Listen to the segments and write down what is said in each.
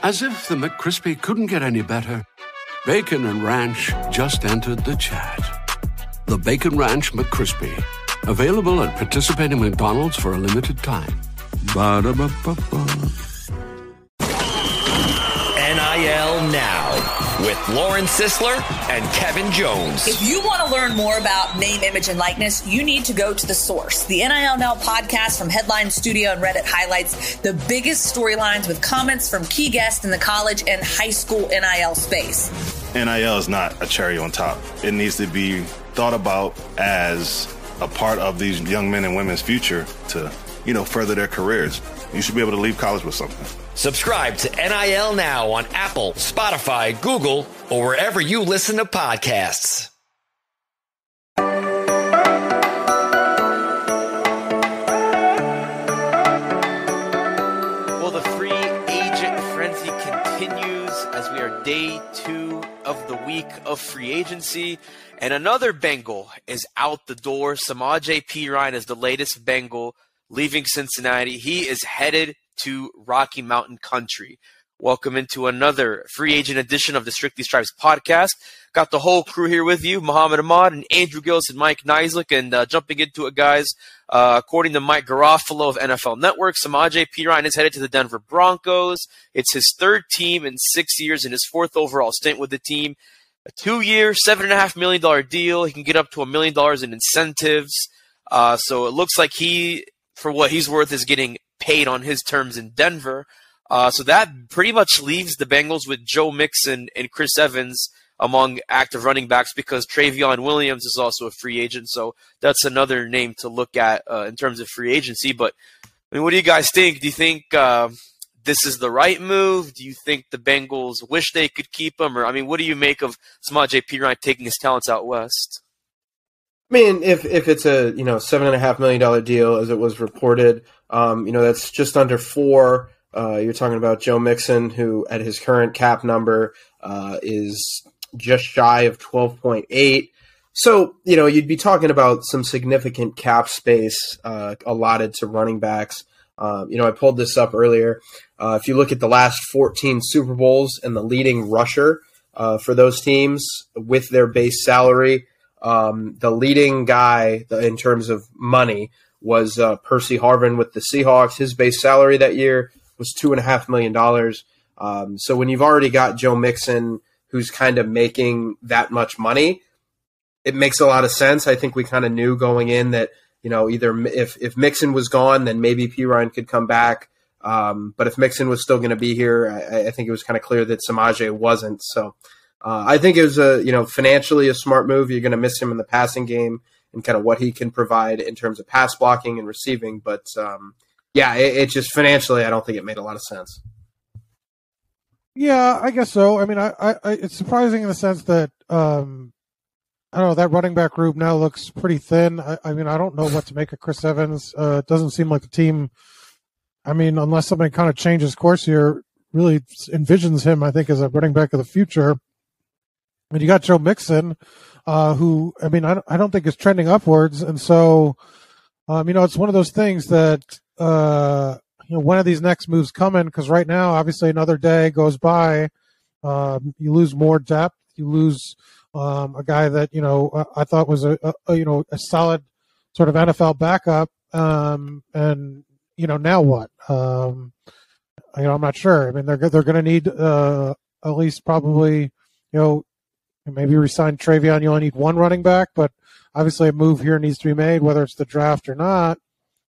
As if the McCrispy couldn't get any better, Bacon and Ranch just entered the chat. The Bacon Ranch McCrispy, available at participating McDonald's for a limited time. Ba-da-ba-ba-ba. NIL Now with Lauren Sisler and Kevin Jones. If you want to learn more about name, image, and likeness, you need to go to The Source. The NIL Now podcast from Headline Studio and Reddit highlights the biggest storylines with comments from key guests in the college and high school NIL space. NIL is not a cherry on top. It needs to be thought about as a part of these young men and women's future to, further their careers. You should be able to leave college with something. Subscribe to NIL Now on Apple, Spotify, Google, or wherever you listen to podcasts. Well, the free agent frenzy continues as we are day 2 of the week of free agency. And another Bengal is out the door. Samaje Perine is the latest Bengal leaving Cincinnati. He is headed to Rocky Mountain Country. Welcome into another free agent edition of the Strictly Stripes podcast. Got the whole crew here with you, Muhammad Ahmad and Andrew Gillis and Mike Neislick. And jumping into it, guys, according to Mike Garofalo of NFL Network, Samaje Perine is headed to the Denver Broncos. It's his third team in 6 years and his fourth overall stint with the team. A 2-year, $7.5 million deal. He can get up to $1 million in incentives. So it looks like he, for what he's worth, is getting paid on his terms in Denver. So that pretty much leaves the Bengals with Joe Mixon and Chris Evans among active running backs because Travion Williams is also a free agent. So that's another name to look at in terms of free agency. But I mean, what do you guys think? Do you think this is the right move? Do you think the Bengals wish they could keep him? Or, I mean, what do you make of Samaje Perine taking his talents out west? I mean, if it's a $7.5 million deal as it was reported, that's just under 4. You're talking about Joe Mixon, who at his current cap number is just shy of 12.8. So you'd be talking about some significant cap space allotted to running backs. I pulled this up earlier. If you look at the last 14 Super Bowls and the leading rusher for those teams with their base salary. The leading guy in terms of money was Percy Harvin with the Seahawks. His base salary that year was $2.5 million. So when you've already got Joe Mixon, who's kind of making that much money, it makes a lot of sense. I think we kind of knew going in that, either if Mixon was gone, then maybe Perine could come back. But if Mixon was still going to be here, I think it was kind of clear that Samaje wasn't. So I think it was financially a smart move. You're going to miss him in the passing game and kind of what he can provide in terms of pass blocking and receiving. But it just financially, I don't think it made a lot of sense. Yeah, I guess so. I mean, I it's surprising in the sense that I don't know, that running back group now looks pretty thin. I mean, I don't know what to make of Chris Evans. It doesn't seem like the team. I mean, unless somebody kind of changes course here, really envisions him, I think, as a running back of the future. And you got Joe Mixon, who, I mean, I don't think is trending upwards. And so, it's one of those things that, when are these next moves coming? Because right now, obviously, another day goes by. You lose more depth. You lose a guy that, I thought was a solid sort of NFL backup. And, now what? I'm not sure. I mean, they're going to need at least probably, maybe resign Travion. You only need one running back, but obviously a move here needs to be made, whether it's the draft or not.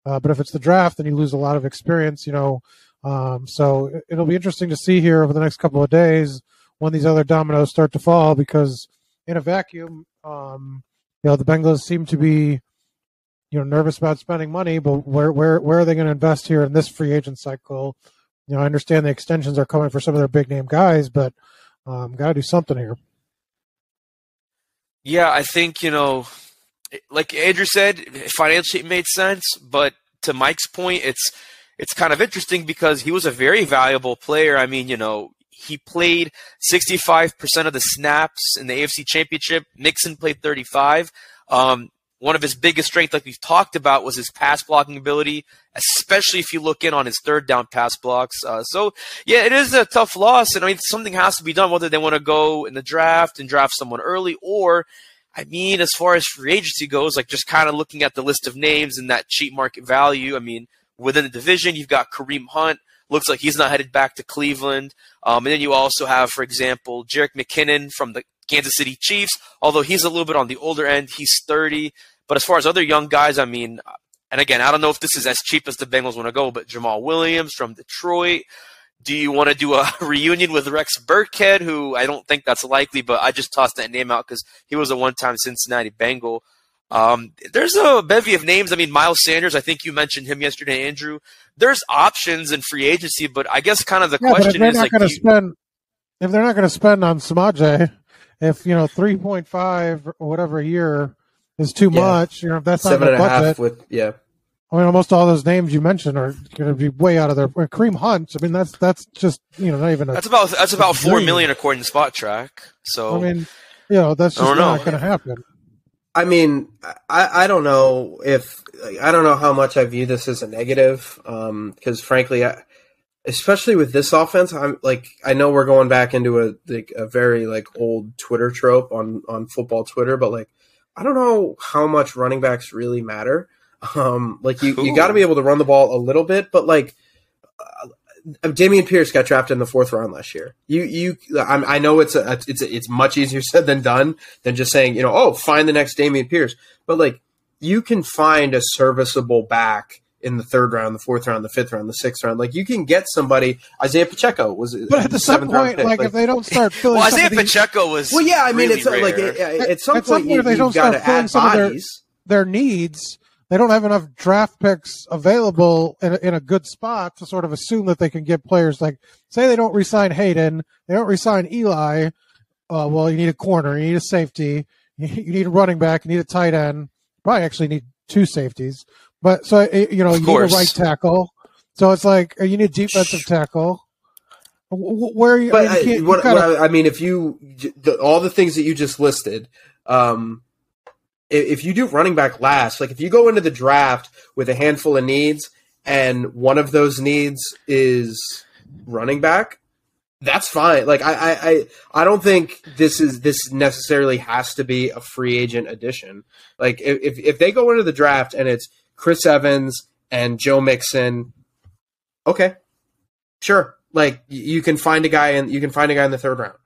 But if it's the draft, then you lose a lot of experience, So it'll be interesting to see here over the next couple of days when these other dominoes start to fall, because in a vacuum, the Bengals seem to be, nervous about spending money, but where are they going to invest here in this free agent cycle? I understand the extensions are coming for some of their big name guys, but got to do something here. Yeah, I think, like Andrew said, financially it made sense, but to Mike's point, it's kind of interesting because he was a very valuable player. I mean, he played 65% of the snaps in the AFC Championship. Mixon played 35. one of his biggest strengths, like we've talked about, was his pass blocking ability, especially if you look in on his third down pass blocks. So, yeah, it is a tough loss. And I mean, something has to be done, whether they want to go in the draft and draft someone early, or, I mean, as far as free agency goes, like just kind of looking at the list of names and that cheap market value. I mean, within the division, you've got Kareem Hunt. Looks like he's not headed back to Cleveland. And then you also have, for example, Jerick McKinnon from the Kansas City Chiefs, although he's a little bit on the older end. He's 30. But as far as other young guys, I mean, and again, I don't know if this is as cheap as the Bengals want to go, but Jamal Williams from Detroit. Do you want to do a reunion with Rex Burkhead, who I don't think that's likely, but I just tossed that name out because he was a one-time Cincinnati Bengal. There's a bevy of names. I mean, Miles Sanders, I think you mentioned him yesterday, Andrew. There's options in free agency, but I guess kind of the question is, like, if they're not going to spend on Samaje, if 3.5 or whatever a year is too much, if that's not their budget. I mean, almost all those names you mentioned are going to be way out of their. Kareem Hunt. I mean, that's just not even. That's about $4 million according to Spot Track. So I mean, that's just not going to happen. I mean, I don't know how much I view this as a negative, because frankly, especially with this offense, I know we're going back into a very old Twitter trope on football Twitter, but I don't know how much running backs really matter. You got to be able to run the ball a little bit, but Dameon Pierce got drafted in the 4th round last year. I know it's much easier said than done than just saying, find the next Dameon Pierce. But you can find a serviceable back in the 3rd round, the 4th round, the 5th round, the 6th round. You can get somebody. Isaiah Pacheco was, but at the 7th round pick. If they don't start filling, well, Isaiah Pacheco was. Well, yeah, I mean, really it's at some point if they don't start filling some of their needs. They don't have enough draft picks available in a good spot to sort of assume that they can get players say they don't re-sign Hayden, they don't re-sign Eli. Well, you need a corner, you need a safety, you need a running back, you need a tight end. Probably actually need 2 safeties, but so you need a right tackle. So it's you need defensive tackle. Where are you? But I mean, if all the things that you just listed. If you do running back last, if you go into the draft with a handful of needs and one of those needs is running back, that's fine. I don't think this necessarily has to be a free agent addition. If they go into the draft and it's Chris Evans and Joe Mixon, okay, sure. You can find a guy in the 3rd round.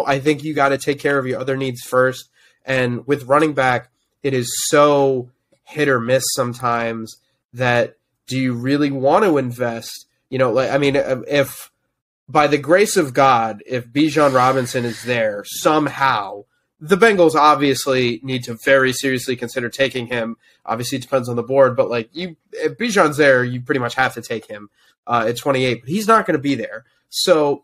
I think you got to take care of your other needs first. And with running back, it is so hit or miss sometimes that do you really want to invest? If by the grace of God, if Bijan Robinson is there somehow, the Bengals obviously need to very seriously consider taking him. Obviously, it depends on the board, but if Bijan's there, you pretty much have to take him at 28. But he's not going to be there, so.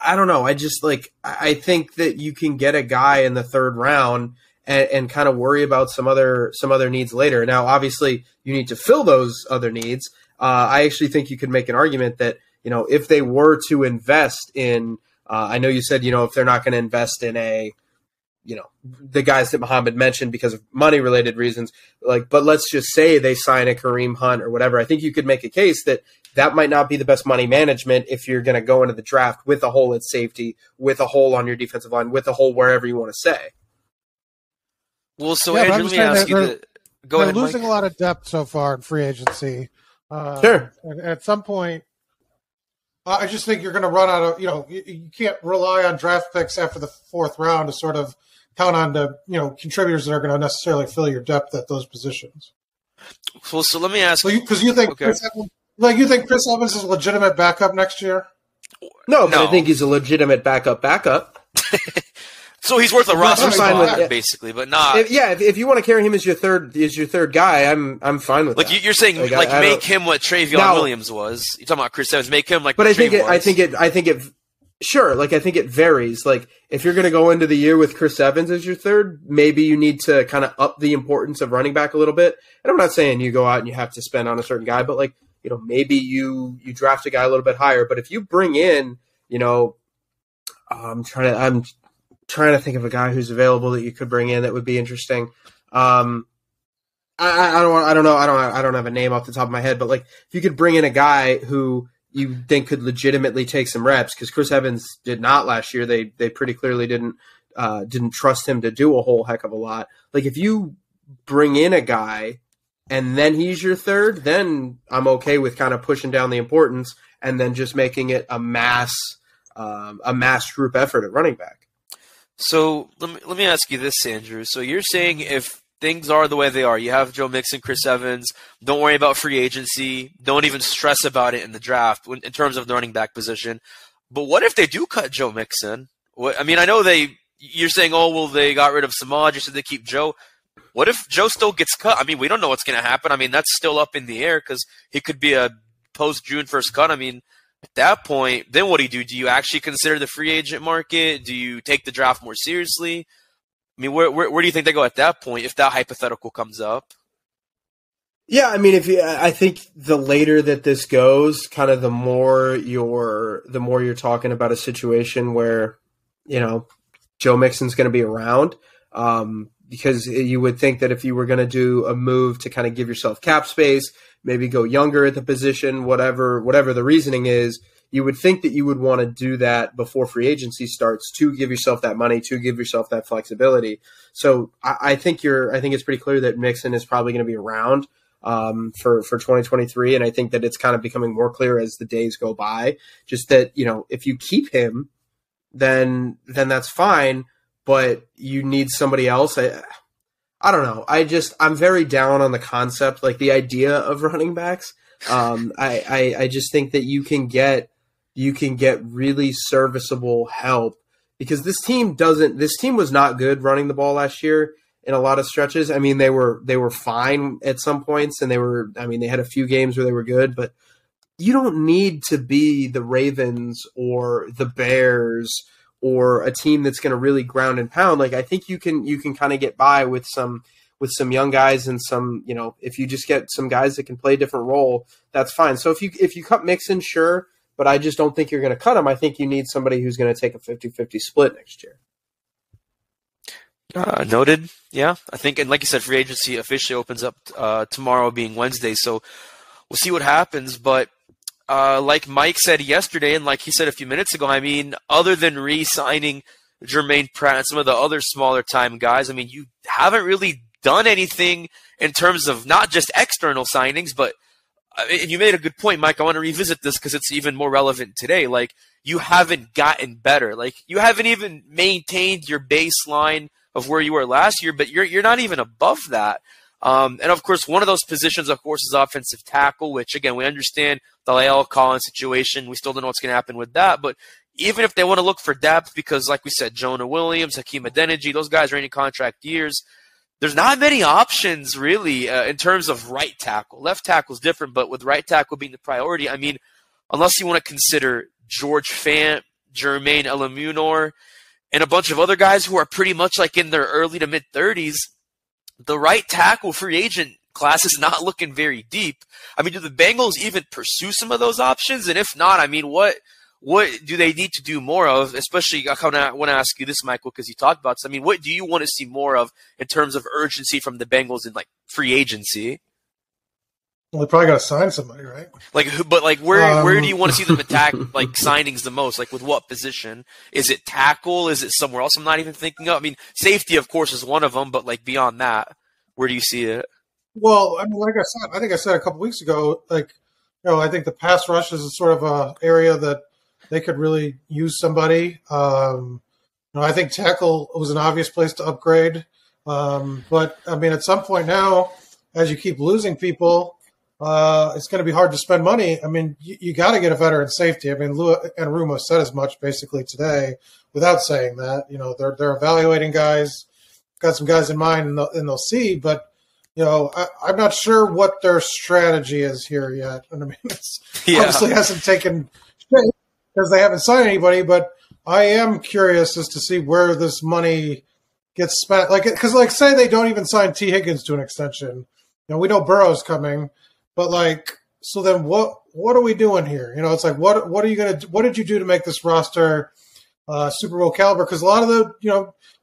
I don't know. I just I think that you can get a guy in the 3rd round and kind of worry about some other needs later. Now, obviously, you need to fill those other needs. I actually think you could make an argument that if they were to invest in, I know you said if they're not going to invest in the guys that Muhammad mentioned because of money related reasons, but let's just say they sign a Kareem Hunt or whatever. I think you could make a case that might not be the best money management if you're going to go into the draft with a hole at safety, with a hole on your defensive line, with a hole wherever you want to say. Well, so Andrew, let me ask you. Go ahead, they're losing Mike. a lot of depth so far in free agency. Sure. And at some point, I just think you're going to run out of, you can't rely on draft picks after the 4th round to sort of count on the, contributors that are going to necessarily fill your depth at those positions. Well, so let me ask you. Because you think you think Chris Evans is a legitimate backup next year? No, but I think he's a legitimate backup. So he's worth a roster spot, basically, but not. If you want to carry him as your third guy, I'm fine with that. You're saying make him what Travion Williams was. You're talking about Chris Evans, make him But I think it sure, I think it varies. If you're going to go into the year with Chris Evans as your third, maybe you need to kind of up the importance of running back a little bit. And I'm not saying you go out and you have to spend on a certain guy, but maybe you draft a guy a little bit higher. But if you bring in, trying to think of a guy who's available that you could bring in that would be interesting. I don't have a name off the top of my head, but like if you could bring in a guy who you think could legitimately take some reps, because Chris Evans did not last year. They pretty clearly didn't trust him to do a whole heck of a lot. Like if you bring in a guy and then he's your third, then I'm okay with kind of pushing down the importance and then just making it a mass group effort at running back. So let me ask you this, Andrew. So you're saying if things are the way they are, you have Joe Mixon, Chris Evans, don't worry about free agency, don't even stress about it in the draft in terms of the running back position. But what if they do cut Joe Mixon? I mean, I know you're saying, oh, well, they got rid of Samaj, so they keep Joe. What if Joe still gets cut? I mean, we don't know what's going to happen. I mean, that's still up in the air because he could be a post-June 1st cut. I mean, at that point, then what do you do? Do you actually consider the free agent market? Do you take the draft more seriously? I mean, where do you think they go at that point if that hypothetical comes up? Yeah, I mean, I think the later that this goes, kind of the more you're talking about a situation where, you know, Joe Mixon's going to be around. Because you would think that if you were going to do a move to kind of give yourself cap space, maybe go younger at the position, whatever the reasoning is, you would think that you would want to do that before free agency starts to give yourself that money, to give yourself that flexibility. So I think it's pretty clear that Mixon is probably going to be around for 2023, and I think that it's kind of becoming more clear as the days go by. Just that, you know, if you keep him, then that's fine. But you need somebody else. I don't know. I'm very down on the concept, like the idea of running backs. I just think that you can get really serviceable help because this team was not good running the ball last year in a lot of stretches. I mean, they were fine at some points and they had a few games where they were good, but you don't need to be the Ravens or the Bears or a team that's going to really ground and pound. Like I think you can kind of get by with some young guys and some, you know, if you just get some guys that can play a different role, that's fine. So if you cut Mixon, sure, but I just don't think you're going to cut him. I think you need somebody who's going to take a 50-50 split next year. Noted. Yeah, I think, and like you said, free agency officially opens up tomorrow being Wednesday. So we'll see what happens, but like Mike said yesterday, and like he said a few minutes ago, I mean, other than re-signing Jermaine Pratt and some of the other smaller time guys, I mean, you haven't really done anything in terms of not just external signings, but and you made a good point, Mike. I want to revisit this because it's even more relevant today. Like, you haven't gotten better. Like, you haven't even maintained your baseline of where you were last year, but you're not even above that. And of course, one of those positions, of course, is offensive tackle, which again, we understand the La'el Collins situation. We still don't know what's going to happen with that. But even if they want to look for depth, because like we said, Jonah Williams, Hakeem Adeniji, those guys are in contract years. There's not many options really in terms of right tackle. Left tackle is different, but with right tackle being the priority, I mean, unless you want to consider George Fant, Jermaine Elamunor, and a bunch of other guys who are pretty much like in their early to mid-30s, the right tackle free agent class is not looking very deep. I mean, do the Bengals even pursue some of those options? And if not, I mean, what do they need to do more of? Especially, I want to ask you this, Michael, because you talked about this. I mean, what do you want to see more of in terms of urgency from the Bengals in like free agency? Well, they probably got to sign somebody, right? But where do you want to see them attack like signings the most? Like with what position? Is it tackle? Is it somewhere else I'm not even thinking of? I mean, safety, of course, is one of them, but like beyond that, where do you see it? Well, I mean, like I think I said a couple weeks ago, like, you know, I think the pass rush is sort of a area that they could really use somebody. You know, I think tackle was an obvious place to upgrade. But I mean, at some point now, as you keep losing people, it's going to be hard to spend money. I mean, you got to get a veteran safety. I mean, Lou and Ruma said as much basically today without saying that. You know, they're evaluating guys, got some guys in mind, and they'll see. But, you know, I'm not sure what their strategy is here yet. And I mean, it's obviously hasn't taken shape because they haven't signed anybody. But I am curious as to see where this money gets spent. Like, because, like, say they don't even sign T. Higgins to an extension. You know, we know Burrow's coming. But like, so then what are we doing here? You know, it's like, what are you going to, what did you do to make this roster Super Bowl caliber, because a lot of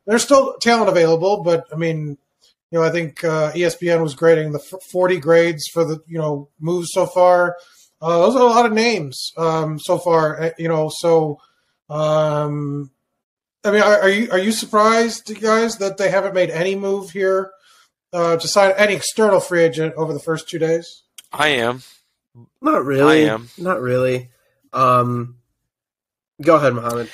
there's still talent available, but I mean, I think ESPN was grading the 40 grades for the moves so far. Those are a lot of names so far. So I mean, are you surprised, you guys, that they haven't made any move here to sign any external free agent over the first 2 days? I am. Not really. I am. Not really. Go ahead, Mohammed.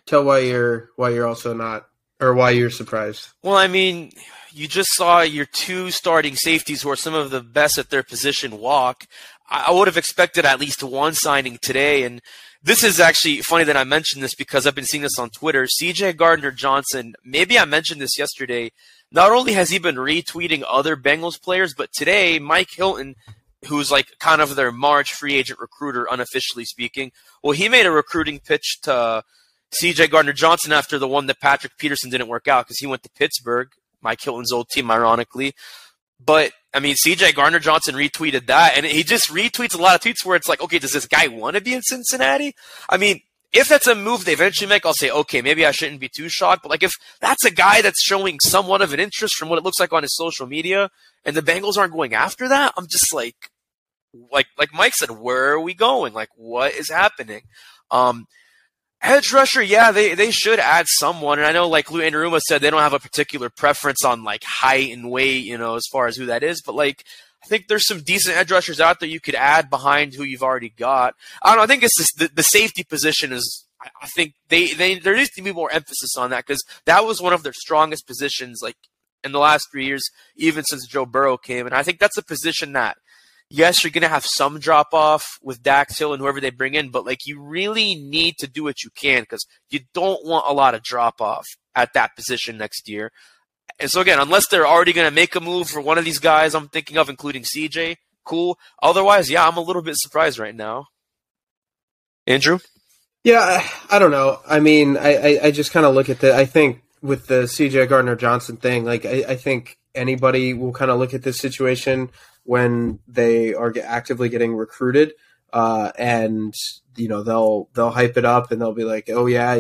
Tell why you're also not, or why you're surprised. Well, I mean, you just saw your two starting safeties, who are some of the best at their position, walk. I would have expected at least one signing today, and this is actually funny that I mentioned this because I've been seeing this on Twitter. C.J. Gardner-Johnson, maybe I mentioned this yesterday, not only has he been retweeting other Bengals players, but today Mike Hilton, who's like kind of their March free agent recruiter, unofficially speaking, well, he made a recruiting pitch to C.J. Gardner-Johnson after the one that Patrick Peterson didn't work out because he went to Pittsburgh, Mike Hilton's old team, ironically. But, I mean, C.J. Gardner-Johnson retweeted that, and he just retweets a lot of tweets where it's like, okay, does this guy want to be in Cincinnati? I mean, if that's a move they eventually make, I'll say, okay, maybe I shouldn't be too shocked. But, like, if that's a guy that's showing somewhat of an interest from what it looks like on his social media, and the Bengals aren't going after that, I'm just like Mike said, where are we going? Like, what is happening? Edge rusher, yeah, they should add someone. And I know, like Lou Anarumo said, they don't have a particular preference on, like, height and weight, as far as who that is. But, like, I think there's some decent edge rushers out there you could add behind who you've already got. I don't know. I think it's just the safety position is – I think there needs to be more emphasis on that because that was one of their strongest positions, like, in the last 3 years, even since Joe Burrow came. And I think that's a position that – yes, you're going to have some drop-off with Dax Hill and whoever they bring in, but, like, you really need to do what you can because you don't want a lot of drop-off at that position next year. And so, again, unless they're already going to make a move for one of these guys I'm thinking of, including CJ, cool. Otherwise, yeah, I'm a little bit surprised right now. Andrew? Yeah, I don't know. I mean, I just kind of look at I think with the CJ Gardner-Johnson thing, like, I think anybody will kind of look at this situation when they are actively getting recruited, and they'll hype it up and they'll be like, oh yeah,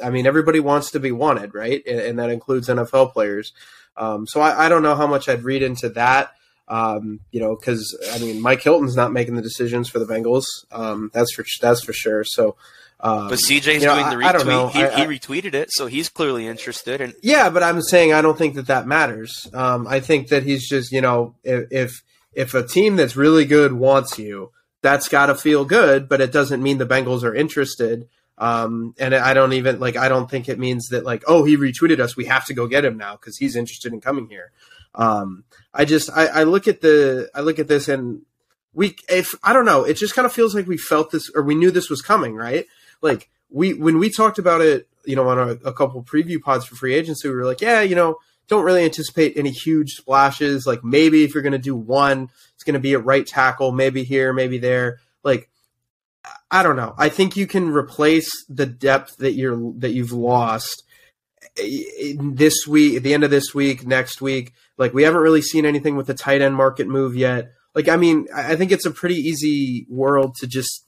everybody wants to be wanted, right? And that includes NFL players. So I don't know how much I'd read into that, because I mean Mike Hilton's not making the decisions for the Bengals, that's for sure. So. But CJ's doing the retweet. I don't know. He retweeted it, so he's clearly interested. And yeah, but I'm saying I don't think that matters. I think that he's just, if a team that's really good wants you, that's got to feel good, but it doesn't mean the Bengals are interested. And I don't think it means that, like, oh, he retweeted us, we have to go get him now because he's interested in coming here. I look at this and I don't know, it just kind of feels like we felt this, or we knew this was coming, right? Like when we talked about it, on a couple preview pods for free agency, we were like, yeah, don't really anticipate any huge splashes. Like maybe if you're going to do one, it's going to be at right tackle, maybe here, maybe there. Like, I don't know. I think you can replace the depth that you've lost this week, at the end of this week, next week. Like we haven't really seen anything with the tight end market move yet. Like, I mean, I think it's a pretty easy world to just,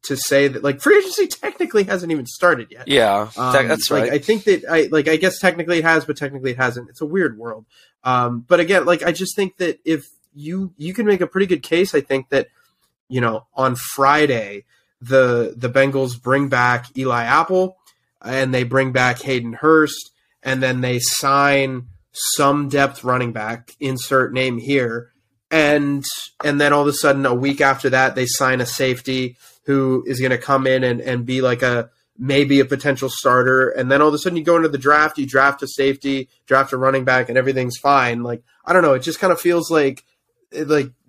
to say that, like, free agency technically hasn't even started yet. Yeah, that's right. Like, I think that I guess technically it has, but technically it hasn't. It's a weird world. But again, like, I just think that if you can make a pretty good case, I think that, on Friday, the Bengals bring back Eli Apple and they bring back Hayden Hurst, and then they sign some depth running back, insert name here. And then all of a sudden, a week after that, they sign a safety who is going to come in and be like maybe a potential starter. And then all of a sudden you go into the draft, you draft a safety, draft a running back, and everything's fine. Like, I don't know. It just kind of feels like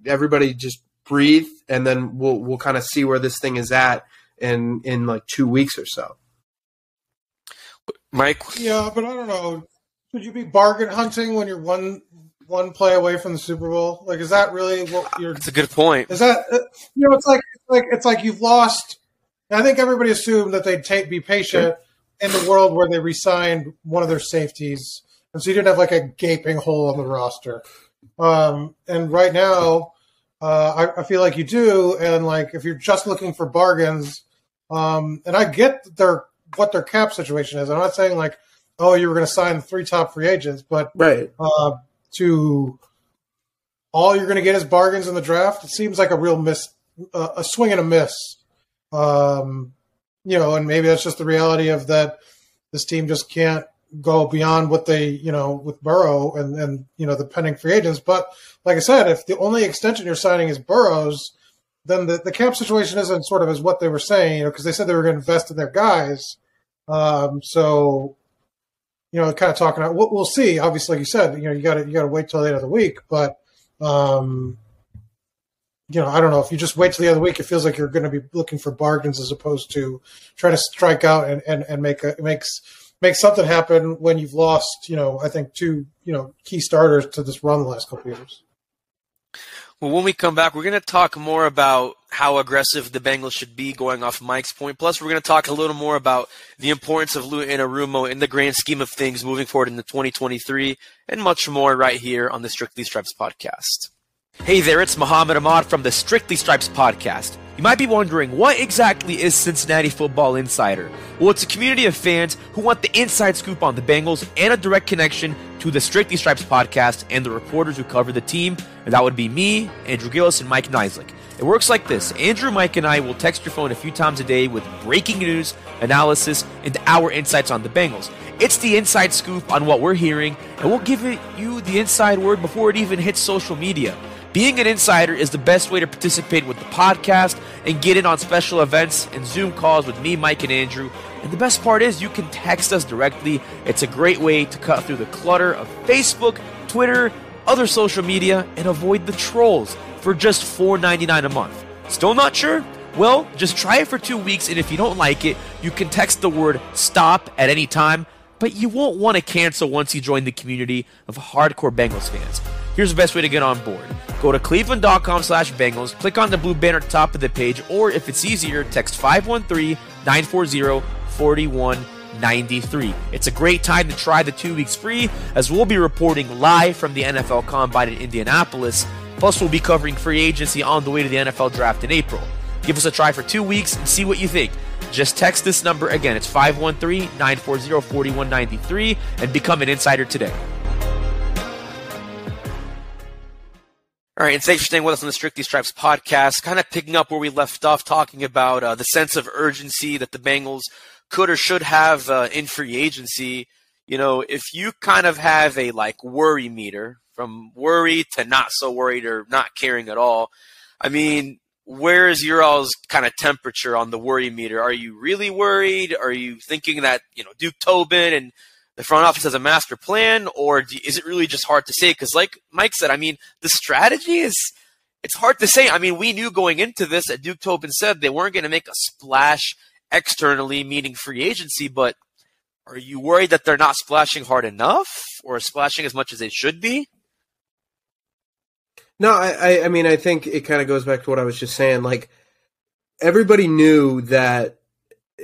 everybody just breathe, and then we'll kind of see where this thing is at in like 2 weeks or so. Mike? Yeah, but I don't know. Should you be bargain hunting when you're one play away from the Super Bowl? Like, is that really what you're? That's a good point. Is that it's like you've lost. I think everybody assumed that they'd be patient in the world where they re-signed one of their safeties, and so you didn't have like a gaping hole on the roster. And right now, I feel like you do. And like, if you're just looking for bargains, and I get that what their cap situation is. I'm not saying like, oh, you were going to sign the 3 top free agents, but to all you're going to get is bargains in the draft. It seems like a real a swing and a miss. And maybe that's just the reality of that. This team just can't go beyond what they, with Burrow and the pending free agents. But like I said, if the only extension you're signing is Burrow's, then the cap situation isn't sort of as what they were saying, because they said they were going to invest in their guys. So, kind of talking about, we'll see. Obviously, like you said, you got to wait till the end of the week. But, I don't know. If you just wait till the end of the week, it feels like you're going to be looking for bargains as opposed to trying to strike out and make something happen when you've lost, I think 2, key starters to this run the last couple of years. Well, when we come back, we're going to talk more about how aggressive the Bengals should be, going off Mike's point. Plus, we're going to talk a little more about the importance of Lou Anarumo in the grand scheme of things moving forward into 2023, and much more right here on the Strictly Stripes podcast. Hey there, it's Muhammad Ahmad from the Strictly Stripes podcast. You might be wondering, what exactly is Cincinnati Football Insider? Well, it's a community of fans who want the inside scoop on the Bengals and a direct connection to the Strictly Stripes podcast and the reporters who cover the team, and that would be me, Andrew Gillis, and Mike Neislick. It works like this. Andrew, Mike, and I will text your phone a few times a day with breaking news, analysis, and our insights on the Bengals. It's the inside scoop on what we're hearing, and we'll give you the inside word before it even hits social media. Being an insider is the best way to participate with the podcast and get in on special events and Zoom calls with me, Mike, and Andrew. And the best part is you can text us directly. It's a great way to cut through the clutter of Facebook, Twitter, other social media, and avoid the trolls for just $4.99 a month. Still not sure? Well, just try it for 2 weeks, and if you don't like it, you can text the word STOP at any time, but you won't want to cancel once you join the community of hardcore Bengals fans. Here's the best way to get on board. Go to cleveland.com/Bengals, click on the blue banner at the top of the page, or if it's easier, text 513-940-4193. It's a great time to try the 2 weeks free, as we'll be reporting live from the NFL Combine in Indianapolis. Plus, we'll be covering free agency on the way to the NFL Draft in April. Give us a try for 2 weeks and see what you think. Just text this number again. It's 513-940-4193 and become an insider today. All right, and thanks for staying with us on the Strictly Stripes podcast. Kind of picking up where we left off, talking about the sense of urgency that the Bengals could or should have in free agency. If you kind of have a worry meter, from worry to not so worried or not caring at all, I mean, where is your all's kind of temperature on the worry meter? Are you really worried? Are you thinking that Duke Tobin and the front office has a master plan, or is it really just hard to say? Because like Mike said, I mean, the strategy it's hard to say. I mean, we knew going into this that Duke Tobin said they weren't going to make a splash externally, meaning free agency, but are you worried that they're not splashing hard enough or splashing as much as they should be? No, I mean, I think it kind of goes back to what I was just saying. Like, everybody knew that.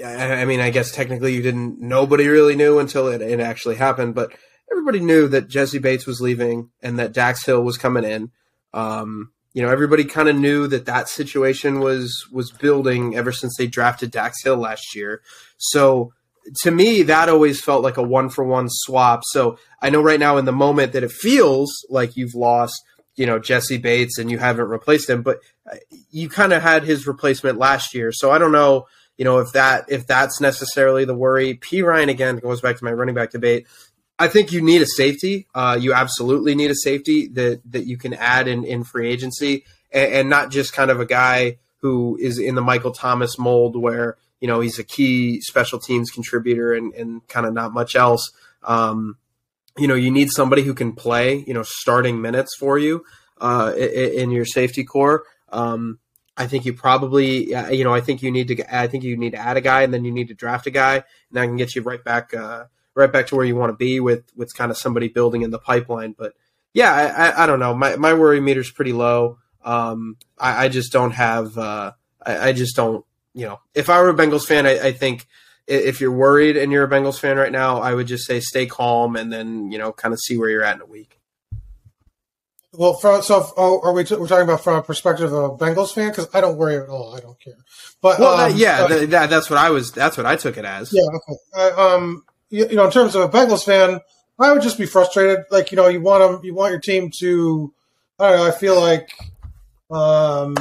I mean, I guess technically nobody really knew until it actually happened, but everybody knew that Jesse Bates was leaving and that Dax Hill was coming in. Everybody kind of knew that situation was building ever since they drafted Dax Hill last year. So to me, that always felt like a 1-for-1 swap. So I know right now in the moment that it feels like you've lost, Jesse Bates and you haven't replaced him, but you kind of had his replacement last year. So I don't know, if that's necessarily the worry. P. Ryan, again, goes back to my running back debate. I think you need a safety. You absolutely need a safety that you can add in free agency, and not just kind of a guy who is in the Michael Thomas mold where, he's a key special teams contributor and kind of not much else. You need somebody who can play, starting minutes for you in your safety core. I think you probably, I think you need to add a guy, and then you need to draft a guy, and that can get you right back to where you want to be with kind of somebody building in the pipeline. But yeah, I don't know. My worry meter's pretty low. I just don't have, I just don't, if I were a Bengals fan, I think if you're worried and you're a Bengals fan right now, I would just say stay calm and then, kind of see where you're at in a week. Well, are we're talking about from a perspective of a Bengals fan? Because I don't worry at all. I don't care. But that's what I took it as. Yeah. Okay. In terms of a Bengals fan, I would just be frustrated. Like, you want your team to. I don't know. I feel like I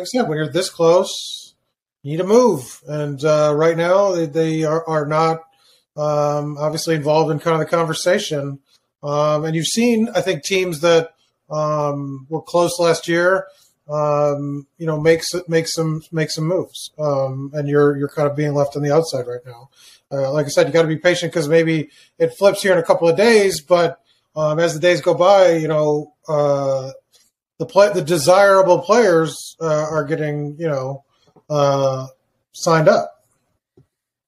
said, when you're this close, you need to move. And right now, they are not obviously involved in kind of the conversation. And you've seen, I think, teams that were close last year, make some moves. And you're kind of being left on the outside right now. Like I said, you got to be patient because maybe it flips here in a couple of days. But as the days go by, the desirable players are getting, signed up.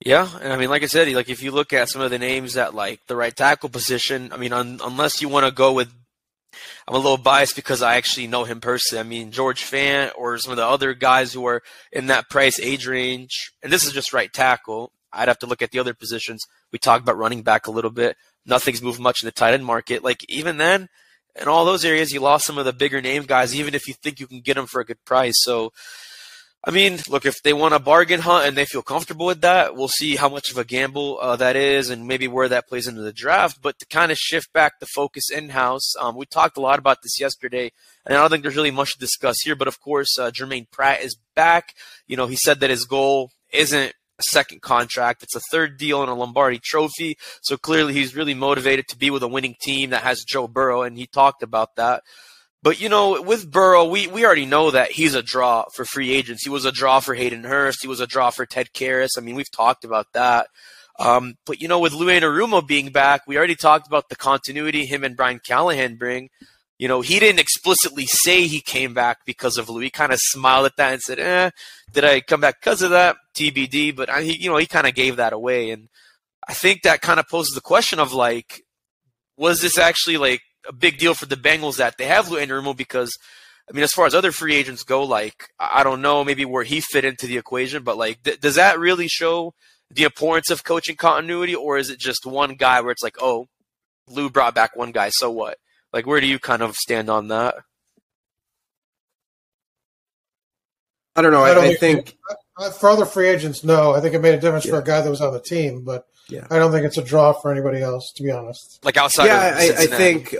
Yeah, and I mean, like I said, like if you look at some of the names at like the right tackle position, I mean, unless you want to go with, I'm a little biased because I actually know him personally. I mean, George Fant or some of the other guys who are in that price age range, and this is just right tackle. I'd have to look at the other positions. We talked about running back a little bit. Nothing's moved much in the tight end market. Like even then, in all those areas, you lost some of the bigger name guys, even if you think you can get them for a good price. So, I mean, look, if they want a bargain hunt and they feel comfortable with that, we'll see how much of a gamble that is and maybe where that plays into the draft. But to kind of shift back the focus in-house, we talked a lot about this yesterday, and I don't think there's really much to discuss here. But, of course, Jermaine Pratt is back. He said that his goal isn't a second contract. It's a third deal in a Lombardi trophy. So clearly he's really motivated to be with a winning team that has Joe Burrow, and he talked about that. But, with Burrow, we already know that he's a draw for free agents. He was a draw for Hayden Hurst. He was a draw for Ted Karras. I mean, we've talked about that. But, with Lou Anarumo being back, we already talked about the continuity him and Brian Callahan bring. He didn't explicitly say he came back because of Lou. He kind of smiled at that and said, did I come back because of that? TBD. But, he kind of gave that away. And I think that kind of poses the question of, like, was this actually, like, a big deal for the Bengals that they have Lou Anarumo? Because, I mean, as far as other free agents go, like, I don't know maybe where he fit into the equation, but, like, does that really show the importance of coaching continuity, or is it just one guy where it's like, oh, Lou brought back one guy, so what? Like, where do you kind of stand on that? I don't know. I think for other free agents, no. I think it made a difference for a guy that was on the team, but I don't think it's a draw for anybody else, to be honest. Like outside of Cincinnati. I think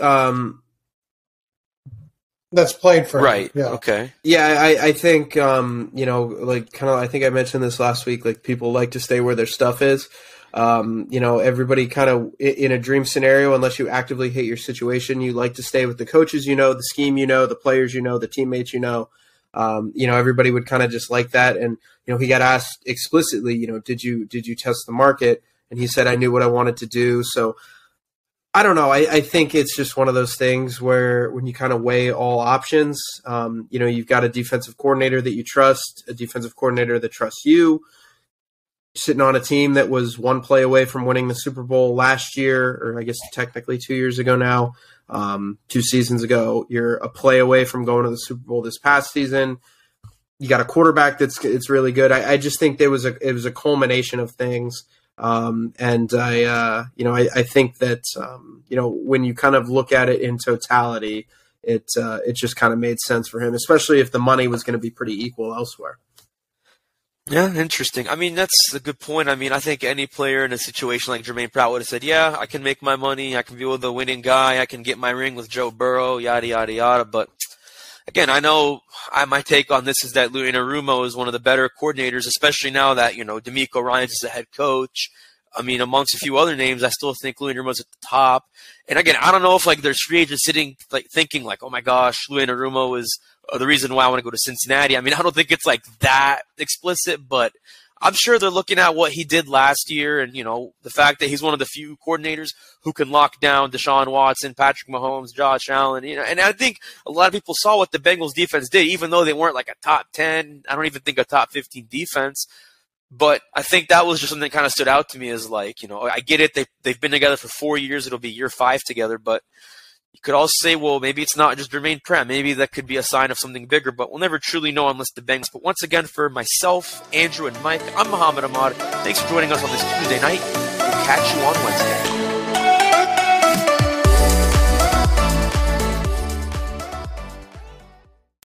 that's played for him. Right. Yeah. Okay. Yeah, I think like kind of I think I mentioned this last week, like people like to stay where their stuff is. Everybody kind of in a dream scenario, unless you actively hate your situation, you like to stay with the coaches, the scheme, the players, the teammates, everybody would kind of just like that. And, he got asked explicitly, did you test the market? And he said, I knew what I wanted to do. So I don't know. I think it's just one of those things where when you kind of weigh all options, you've got a defensive coordinator that you trust, a defensive coordinator that trusts you, sitting on a team that was one play away from winning the Super Bowl last year, or I guess technically 2 years ago now, 2 seasons ago. You're a play away from going to the Super Bowl this past season. You got a quarterback it's really good. I just think it was a culmination of things. And I think that, when you kind of look at it in totality, it just kind of made sense for him, especially if the money was going to be pretty equal elsewhere. Yeah, interesting. I mean, that's a good point. I mean, I think any player in a situation like Jermaine Pratt would have said, yeah, I can make my money. I can be with a winning guy. I can get my ring with Joe Burrow, yada, yada, yada. But again, I know my take on this is that Lou Anarumo is one of the better coordinators, especially now that, DeMeco Ryans is the head coach. I mean, amongst a few other names, I still think Lou Anarumo's at the top. And again, I don't know if like there's free agents sitting like thinking like, oh my gosh, Lou Anarumo is the reason why I want to go to Cincinnati. I mean, I don't think it's like that explicit, but I'm sure they're looking at what he did last year and, the fact that he's one of the few coordinators who can lock down Deshaun Watson, Patrick Mahomes, Josh Allen, and I think a lot of people saw what the Bengals defense did, even though they weren't like a top 10, I don't even think a top 15 defense. But I think that was just something that kind of stood out to me as like, I get it. They've been together for 4 years. It'll be year 5 together, but you could also say, well, maybe it's not just Jermaine Pratt. Maybe that could be a sign of something bigger, but we'll never truly know unless the Bengals. But once again, for myself, Andrew, and Mike, I'm Muhammad Ahmad. Thanks for joining us on this Tuesday night. We'll catch you on Wednesday.